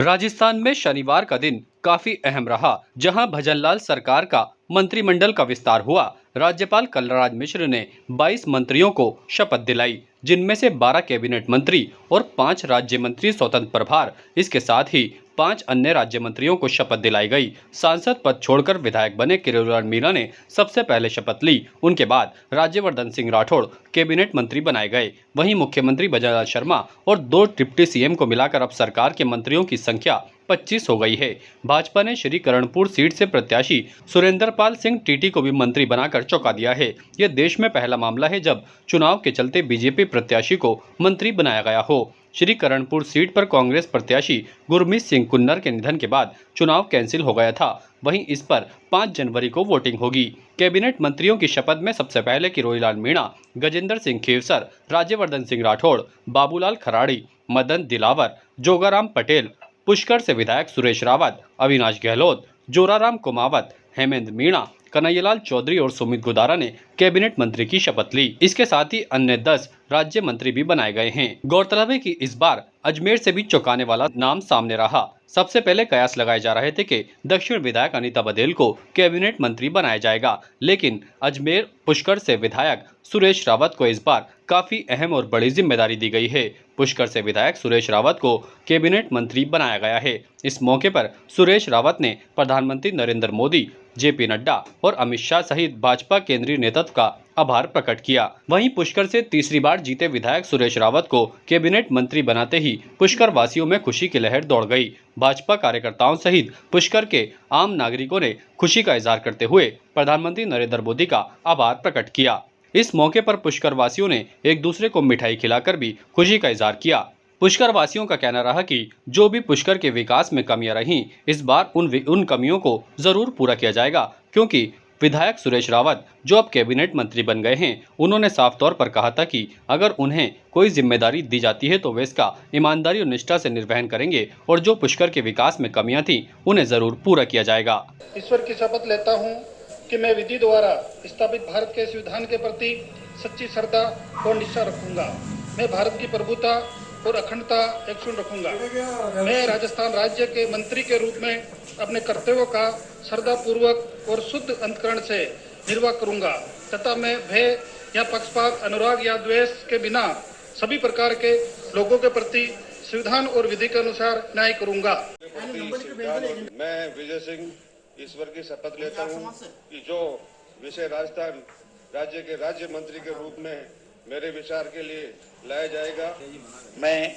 राजस्थान में शनिवार का दिन काफी अहम रहा, जहां भजनलाल सरकार का मंत्रिमंडल का विस्तार हुआ। राज्यपाल कलराज मिश्र ने 22 मंत्रियों को शपथ दिलाई, जिनमें से 12 कैबिनेट मंत्री और 5 राज्य मंत्री स्वतंत्र प्रभार। इसके साथ ही 5 अन्य राज्य मंत्रियों को शपथ दिलाई गई। सांसद पद छोड़कर विधायक बने किरोड़ीलाल मीणा ने सबसे पहले शपथ ली। उनके बाद राज्यवर्धन सिंह राठौड़ कैबिनेट मंत्री बनाए गए। वहीं मुख्यमंत्री भजनलाल शर्मा और 2 डिप्टी सीएम को मिलाकर अब सरकार के मंत्रियों की संख्या 25 हो गई है। भाजपा ने श्री करणपुर सीट से प्रत्याशी सुरेंद्र पाल सिंह टीटी को भी मंत्री बनाकर चौंका दिया है। यह देश में पहला मामला है जब चुनाव के चलते बीजेपी प्रत्याशी को मंत्री बनाया गया हो। श्री करणपुर सीट पर कांग्रेस प्रत्याशी गुरमीत सिंह कुन्नर के निधन के बाद चुनाव कैंसिल हो गया था। वहीं इस पर 5 जनवरी को वोटिंग होगी। कैबिनेट मंत्रियों की शपथ में सबसे पहले किरोड़ीलाल मीणा, गजेंद्र सिंह खेवसर, राज्यवर्धन सिंह राठौड़, बाबूलाल खराड़ी, मदन दिलावर, जोगाराम पटेल, पुष्कर से विधायक सुरेश रावत, अविनाश गहलोत, जोराराम कुमावत, हेमेंद्र मीणा, कन्हैयालाल चौधरी और सुमित गुदारा ने कैबिनेट मंत्री की शपथ ली। इसके साथ ही अन्य 10 राज्य मंत्री भी बनाए गए हैं। गौरतलब है कि इस बार अजमेर से भी चौंकाने वाला नाम सामने रहा। सबसे पहले कयास लगाए जा रहे थे कि दक्षिण विधायक अनीता बघेल को कैबिनेट मंत्री बनाया जाएगा, लेकिन अजमेर पुष्कर से विधायक सुरेश रावत को इस बार काफी अहम और बड़ी जिम्मेदारी दी गई है। पुष्कर से विधायक सुरेश रावत को कैबिनेट मंत्री बनाया गया है। इस मौके पर सुरेश रावत ने प्रधानमंत्री नरेंद्र मोदी, जेपी नड्डा और अमित शाह सहित भाजपा केंद्रीय नेतृत्व का आभार प्रकट किया। वहीं पुष्कर से तीसरी बार जीते विधायक सुरेश रावत को कैबिनेट मंत्री बनाते ही पुष्कर वासियों में खुशी की लहर दौड़ गई। भाजपा कार्यकर्ताओं सहित पुष्कर के आम नागरिकों ने खुशी का इजहार करते हुए प्रधानमंत्री नरेंद्र मोदी का आभार प्रकट किया। इस मौके पर पुष्कर वासियों ने एक दूसरे को मिठाई खिलाकर भी खुशी का इजहार किया। पुष्कर वासियों का कहना रहा कि जो भी पुष्कर के विकास में कमियां रहीं, इस बार उन कमियों को जरूर पूरा किया जाएगा, क्योंकि विधायक सुरेश रावत जो अब कैबिनेट मंत्री बन गए हैं, उन्होंने साफ तौर पर कहा था कि अगर उन्हें कोई जिम्मेदारी दी जाती है तो वे इसका ईमानदारी और निष्ठा से निर्वहन करेंगे और जो पुष्कर के विकास में कमियां थी उन्हें जरूर पूरा किया जाएगा। ईश्वर की शपथ लेता हूँ कि मैं विधि द्वारा स्थापित भारत के संविधान के प्रति सच्ची श्रद्धा और निष्ठा रखूंगा। मैं भारत की प्रभुता और अखंडता अक्षुण्ण रखूंगा। मैं राजस्थान राज्य के मंत्री के रूप में अपने कर्तव्यों का श्रद्धापूर्वक और शुद्ध अंतकरण से निर्वाह करूंगा तथा मैं भय या पक्षपात, अनुराग या द्वेष के बिना सभी प्रकार के लोगों के प्रति संविधान और विधि के अनुसार न्याय करूंगा। मैं विजय सिंह ईश्वर की शपथ लेता हूं कि जो विषय राजस्थान राज्य के राज्य मंत्री के रूप में मेरे विचार के लिए लाया जाएगा। मैं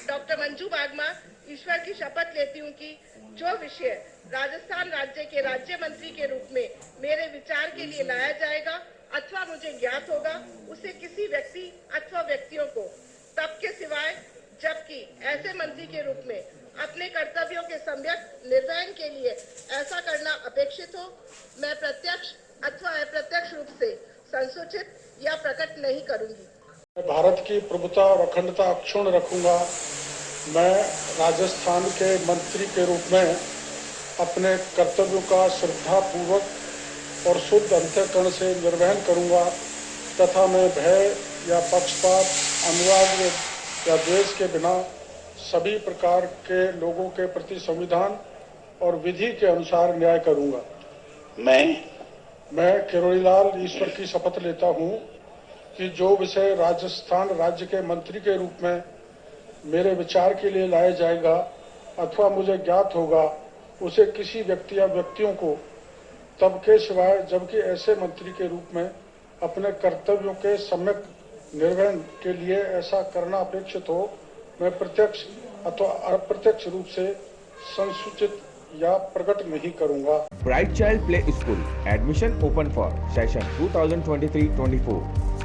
डॉक्टर मंजू बागमा ईश्वर की शपथ लेती हूं कि जो विषय राजस्थान राज्य के राज्य मंत्री के रूप में मेरे विचार के लिए लाया जाएगा अथवा मुझे ज्ञात होगा, उसे किसी व्यक्ति अथवा व्यक्तियों को तब के सिवाय जबकि ऐसे मंत्री के रूप में अपने कर्तव्यों के सम्यक निर्वहन के लिए ऐसा करना अपेक्षित हो, मैं प्रत्यक्ष अथवा अप्रत्यक्ष रूप से संसूचित या प्रकट नहीं करूंगी। भारत की प्रभुता और अखंडता अक्षुण्ण रखूंगा। मैं राजस्थान के मंत्री के रूप में अपने कर्तव्यों का श्रद्धापूर्वक और शुद्ध अंतःकरण से निर्वहन करूंगा तथा मैं भय या पक्षपात, अनुराग या द्वेष के बिना सभी प्रकार के लोगों के प्रति संविधान और विधि के अनुसार न्याय करूंगा। मैं किरोड़ीलाल ईश्वर की शपथ लेता हूं कि जो विषय राजस्थान राज्य के मंत्री के रूप में मेरे विचार के लिए लाया जाएगा अथवा मुझे ज्ञात होगा, उसे किसी व्यक्ति या व्यक्तियों को तब के सिवाय जबकि ऐसे मंत्री के रूप में अपने कर्तव्यों के सम्यक निर्वहन के लिए ऐसा करना अपेक्षित हो, मैं प्रत्यक्ष अथवा अप्रत्यक्ष रूप से संसूचित या प्रकट नहीं करूंगा। Bright child play school admission open for session 2023-24,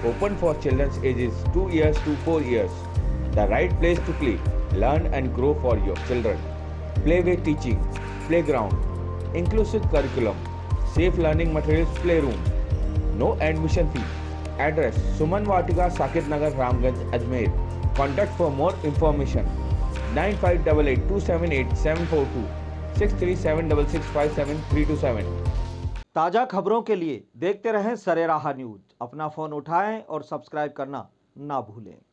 open for children's ages 2 years to 4 years. The right place to play, learn and grow for your children. Playway teaching, playground, inclusive curriculum, safe learning materials, playroom. No admission fee. Address Suman Vatika, Sakit Nagar, Ramganj, Ajmer. Contact for more information 9588278742 6376657327। ताज़ा खबरों के लिए देखते रहें सरेराह news. अपना phone उठाएं और subscribe करना ना भूलें।